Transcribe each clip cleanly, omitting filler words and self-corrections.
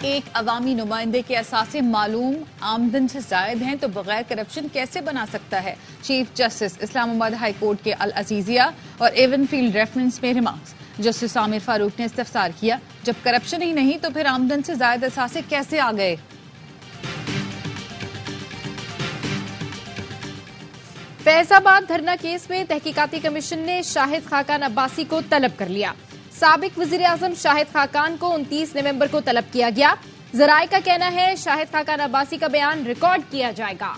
एक अवामी नुमाइंदे के असासे मालूम आमदन से जायद हैं तो बगैर करप्शन कैसे बना सकता है? Chief justice Islamabad high court के अल अजीजिया और एवन फील्ड रेफरेंस में रिमार्क्स। जस्टिस आमिर फारूक ने इस्तफसार किया, जब करप्शन ही नहीं तो फिर आमदन से जायद असासे कैसे आ गए? फैजाबाद धरना केस में तहकीकाती कमीशन ने शाहिद खाकान अब्बासी को तलब कर लिया। साबिक वजीर आजम शाहिद खाकान को 29 नवंबर को तलब किया गया। जराए का कहना है शाहिद खाकान अब्बासी का बयान रिकॉर्ड किया जाएगा।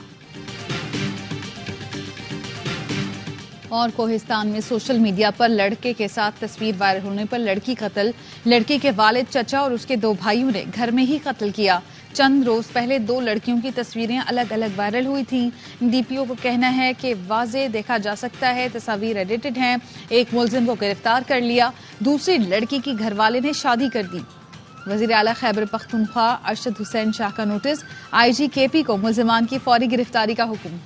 और कोहिस्तान में सोशल मीडिया पर लड़के के साथ तस्वीर वायरल होने पर लड़की कत्ल। लड़के के वालिद, चचा और उसके 2 भाइयों ने घर में ही कत्ल किया। चंद रोज पहले 2 लड़कियों की तस्वीरें अलग अलग वायरल हुई थी। डीपीओ को कहना है कि वाजे देखा जा सकता है तस्वीर एडिटेड हैं। एक मुलजिम को गिरफ्तार कर लिया, दूसरी लड़की की घरवाले ने शादी कर दी। वजीर आला खैबर पख्तूनख्वा अरशद हुसैन शाह का नोटिस, IG KP को मुलजिमान की फौरी गिरफ्तारी का हुक्म।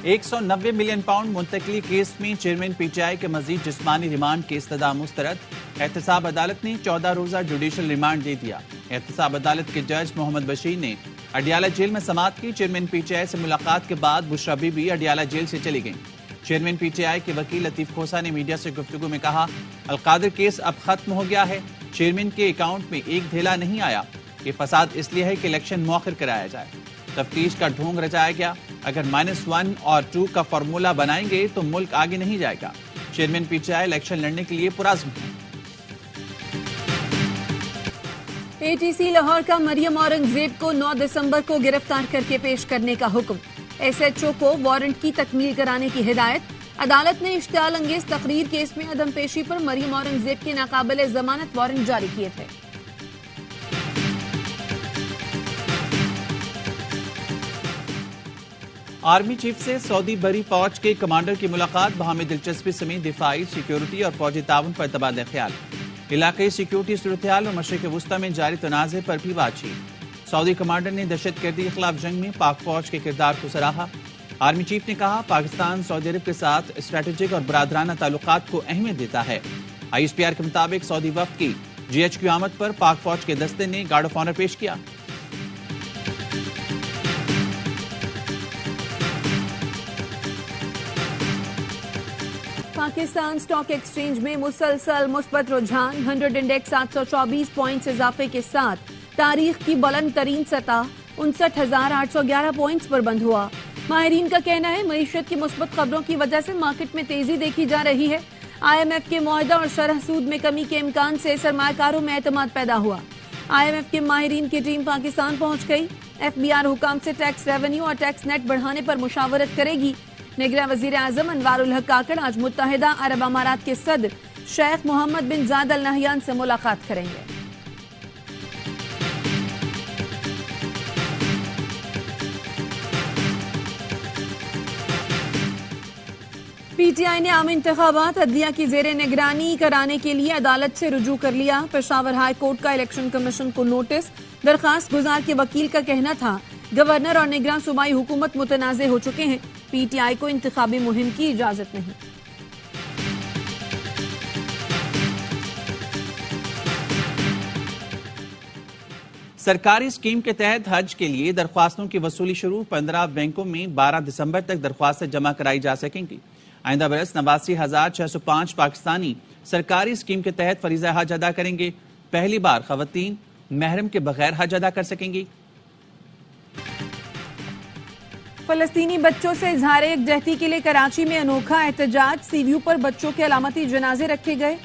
£190 मिलियन मुंतकली केस में चेयरमैन PTI के मजीद जिस्मानी रिमांड की इस्तदा मुस्तरद। एहतसाब अदालत ने 14 रोजा जुडिशल रिमांड दे दिया। एहतसाब अदालत के जज मोहम्मद बशीर ने अडियाला जेल में समाअत की। चेयरमैन PTI से मुलाकात के बाद बुशरा बीबी अडियाला जेल से चली गई। चेयरमैन PTI के वकील लतीफ खोसा ने मीडिया से गुफ्तगू में कहा, अलकादिर केस अब खत्म हो गया है। चेयरमैन के अकाउंट में एक धेला नहीं आया। ये फसाद इसलिए है कि इलेक्शन मौखिर कराया जाए। तफ्तीश का ढोंग रचाया गया। अगर -1 और 2 का फार्मूला बनाएंगे तो मुल्क आगे नहीं जाएगा। चेयरमैन PTI इलेक्शन लड़ने के लिए पुरज़्म है। ATC लाहौर का मरियम औरंगजेब को 9 दिसंबर को गिरफ्तार करके पेश करने का हुक्म। SHO को वारंट की तकमील कराने की हिदायत। अदालत ने इश्तियाल अंगेज तकरीर केस में अदम पेशी पर मरियम औरंगजेब के नाकाबिले जमानत वारंट जारी किए थे। आर्मी चीफ से सऊदी बरी फौज के कमांडर की मुलाकात। बाहमी दिलचस्पी समेत दिफाई, सिक्योरिटी और फौजी ताउन पर तबादला ख्याल। इलाकाई सिक्योरिटी सूरत हाल और मशरिक वुस्ता में जारी तनाज़े पर भी बातचीत। सऊदी कमांडर ने दहशतगर्दी के खिलाफ जंग में पाक फौज के किरदार को सराहा। आर्मी चीफ ने कहा, पाकिस्तान सऊदी अरब के साथ स्ट्रेटेजिक और बरादराना ताल्लुकात को अहमियत देता है। ISPR के मुताबिक सऊदी वफ्द की GHQ आमद पर पाक फौज के दस्ते ने गार्ड ऑफ ऑनर पेश किया। पाकिस्तान स्टॉक एक्सचेंज में मुसलसल मुस्बत रुझान। 100 इंडेक्स 724 पॉइंट्स इजाफे के साथ तारीख की बुलंद तरीन सतह 59,811 पॉइंट्स पर बंद हुआ। माहिरीन का कहना है मईशत की मुस्बत खबरों की वजह से मार्केट में तेजी देखी जा रही है। IMF के मुआहदा और शरह सूद में कमी के इम्कान से सरमाकारों में एतमाद पैदा हुआ। IMF के माहिरीन की टीम पाकिस्तान पहुंच गई। FBR हुकाम से टैक्स रेवेन्यू और टैक्स नेट बढ़ाने पर मुशावरत करेगी। निगरान वजीर आजम अनवारुल हक काकड़ आज मुत्तहिदा अरब अमारात के सदर शेख मोहम्मद बिन जायद अल नहयान से मुलाकात करेंगे। PTI ने आम इंतखाबात अदलिया की जेर निगरानी कराने के लिए अदालत से रुजू कर लिया। पेशावर हाई कोर्ट का इलेक्शन कमीशन को नोटिस। दरखास्त गुजार के वकील का कहना था गवर्नर और निगरान सूबाई हुकूमत मुतनाज़े हो चुके हैं। PTI को इंतखाबी मुहिम की इजाजत नहीं। सरकारी स्कीम के तहत हज के लिए दरख्वास्तों की वसूली शुरू। 15 बैंकों में 12 दिसंबर तक दरख्वास्तें जमा कराई जा सकेंगी। आइंदा बरस 89,605 पाकिस्तानी सरकारी स्कीम के तहत फरीजा हज अदा करेंगे। पहली बार खवातीन महरम के बगैर हज अदा कर सकेंगी। फलस्तीनी बच्चों से इजहार यकजहती के लिए कराची में अनोखा एहतजाज। सीव्यू पर बच्चों के अलामती जनाजे रखे गए।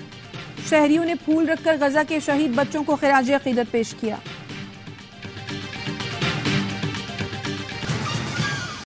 शहरियों ने फूल रखकर गजा के शहीद बच्चों को खिराज अकीदत पेश किया।